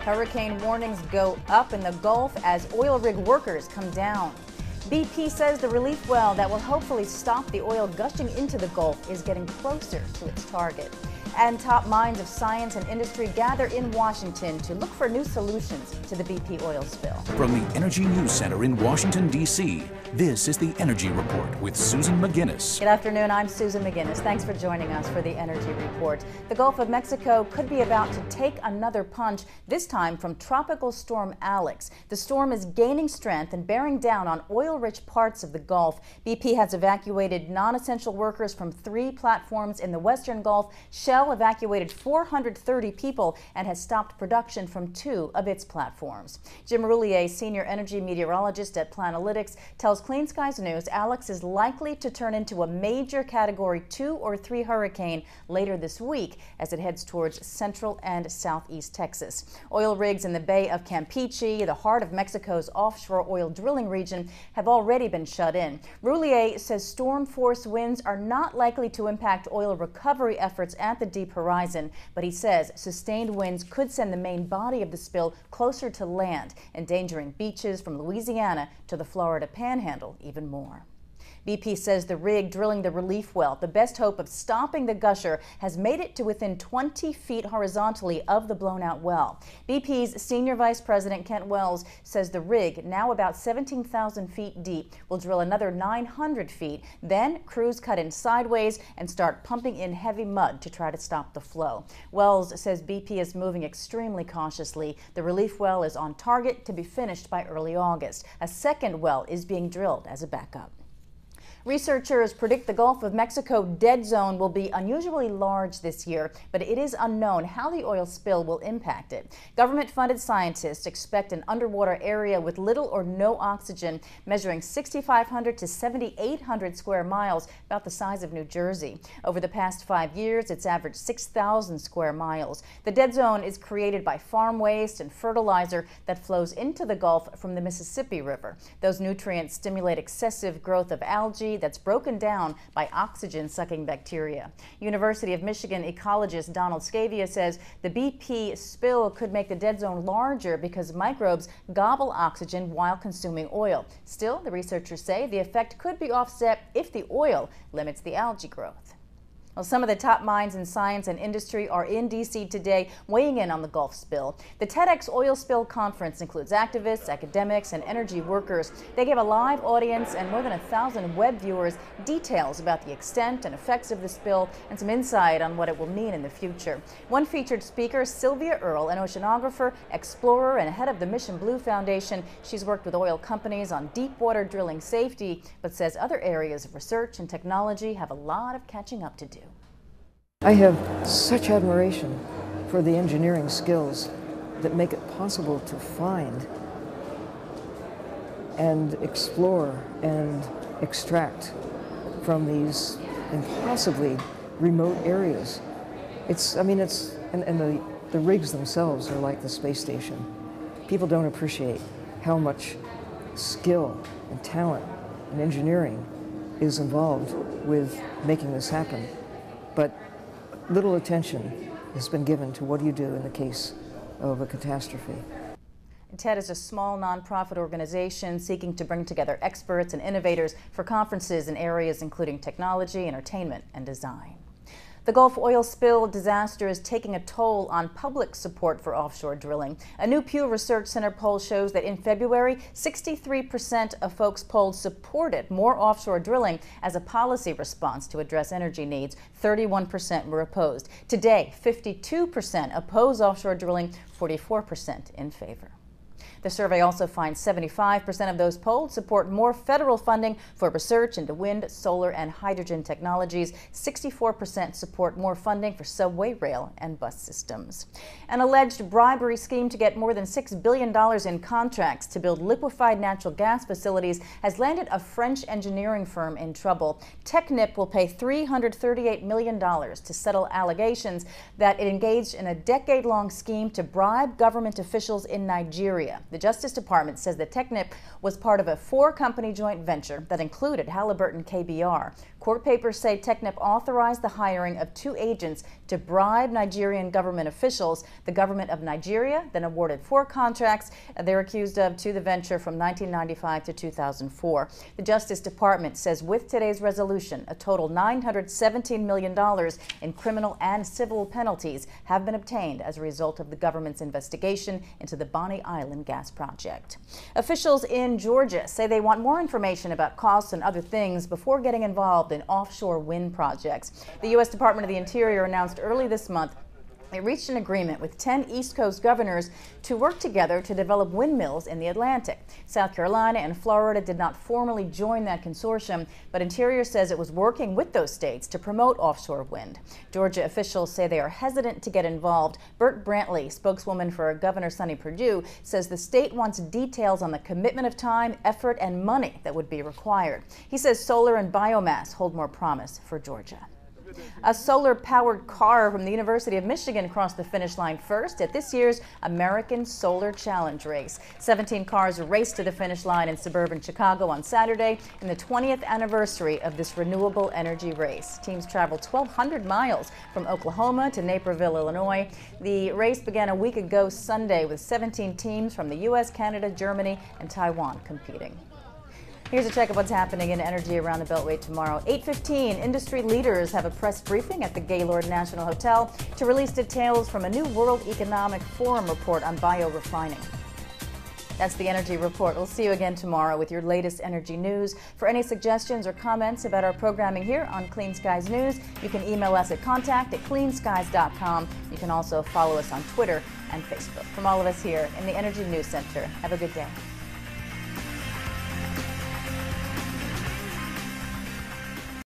Hurricane warnings go up in the Gulf as oil rig workers come down. BP says the relief well that will hopefully stop the oil gushing into the Gulf is getting closer to its target. And top minds of science and industry gather in Washington to look for new solutions to the BP oil spill. From the Energy News Center in Washington, D.C., this is the Energy Report with Susan McGinnis. Good afternoon, I'm Susan McGinnis. Thanks for joining us for the Energy Report. The Gulf of Mexico could be about to take another punch, this time from Tropical Storm Alex. The storm is gaining strength and bearing down on oil-rich parts of the Gulf. BP has evacuated non-essential workers from 3 platforms in the Western Gulf. Shell evacuated 430 people and has stopped production from 2 of its platforms. Jim Roulier, senior energy meteorologist at Planalytics, tells Clean Skies News Alex is likely to turn into a major Category 2 or 3 hurricane later this week as it heads towards central and southeast Texas. Oil rigs in the Bay of Campeche, the heart of Mexico's offshore oil drilling region, have already been shut in. Roulier says storm force winds are not likely to impact oil recovery efforts at the deep horizon, but he says sustained winds could send the main body of the spill closer to land, endangering beaches from Louisiana to the Florida Panhandle even more. BP says the rig drilling the relief well, the best hope of stopping the gusher, has made it to within 20 feet horizontally of the blown out well. BP's Senior Vice President Kent Wells says the rig, now about 17,000 feet deep, will drill another 900 feet. Then crews cut in sideways and start pumping in heavy mud to try to stop the flow. Wells says BP is moving extremely cautiously. The relief well is on target to be finished by early August. A second well is being drilled as a backup. Researchers predict the Gulf of Mexico dead zone will be unusually large this year, but it is unknown how the oil spill will impact it. Government-funded scientists expect an underwater area with little or no oxygen, measuring 6,500 to 7,800 square miles, about the size of New Jersey. Over the past 5 years, it's averaged 6,000 square miles. The dead zone is created by farm waste and fertilizer that flows into the Gulf from the Mississippi River. Those nutrients stimulate excessive growth of algae that's broken down by oxygen-sucking bacteria. University of Michigan ecologist Donald Scavia says the BP spill could make the dead zone larger because microbes gobble oxygen while consuming oil. Still, the researchers say the effect could be offset if the oil limits the algae growth. Well, some of the top minds in science and industry are in D.C. today weighing in on the Gulf spill. The TEDx Oil Spill Conference includes activists, academics, and energy workers. They gave a live audience and more than 1,000 web viewers details about the extent and effects of the spill and some insight on what it will mean in the future. One featured speaker, Sylvia Earle, an oceanographer, explorer, and head of the Mission Blue Foundation. She's worked with oil companies on deep water drilling safety, but says other areas of research and technology have a lot of catching up to do. I have such admiration for the engineering skills that make it possible to find and explore and extract from these impossibly remote areas. And the rigs themselves are like the space station. People don't appreciate how much skill and talent and engineering is involved with making this happen. But little attention has been given to what do you do in the case of a catastrophe. TED is a small nonprofit organization seeking to bring together experts and innovators for conferences in areas including technology, entertainment, and design. The Gulf oil spill disaster is taking a toll on public support for offshore drilling. A new Pew Research Center poll shows that in February, 63% of folks polled supported more offshore drilling as a policy response to address energy needs. 31% were opposed. Today, 52% oppose offshore drilling, 44% in favor. The survey also finds 75% of those polled support more federal funding for research into wind, solar, and hydrogen technologies. 64% support more funding for subway, rail, and bus systems. An alleged bribery scheme to get more than $6 billion in contracts to build liquefied natural gas facilities has landed a French engineering firm in trouble. Technip will pay $338 million to settle allegations that it engaged in a decade-long scheme to bribe government officials in Nigeria. The Justice Department says that Technip was part of a 4-company joint venture that included Halliburton KBR. Court papers say Technip authorized the hiring of 2 agents to bribe Nigerian government officials. The government of Nigeria then awarded 4 contracts they're accused of to the venture from 1995 to 2004. The Justice Department says with today's resolution, a total $917 million in criminal and civil penalties have been obtained as a result of the government's investigation into the Bonny Island gas project. Officials in Georgia say they want more information about costs and other things before getting involved in offshore wind projects. The U.S. Department of the Interior announced early this month it reached an agreement with 10 East Coast governors to work together to develop windmills in the Atlantic. South Carolina and Florida did not formally join that consortium, but Interior says it was working with those states to promote offshore wind. Georgia officials say they are hesitant to get involved. Burt Brantley, spokeswoman for Governor Sonny Perdue, says the state wants details on the commitment of time, effort, and money that would be required. He says solar and biomass hold more promise for Georgia. A solar-powered car from the University of Michigan crossed the finish line first at this year's American Solar Challenge race. 17 cars raced to the finish line in suburban Chicago on Saturday in the 20th anniversary of this renewable energy race. Teams traveled 1,200 miles from Oklahoma to Naperville, Illinois. The race began a week ago Sunday with 17 teams from the U.S., Canada, Germany, and Taiwan competing. Here's a check of what's happening in energy around the Beltway tomorrow. 8:15, industry leaders have a press briefing at the Gaylord National Hotel to release details from a new World Economic Forum report on biorefining. That's the Energy Report. We'll see you again tomorrow with your latest energy news. For any suggestions or comments about our programming here on Clean Skies News, you can email us at contact@cleanskies.com. You can also follow us on Twitter and Facebook. From all of us here in the Energy News Center, have a good day.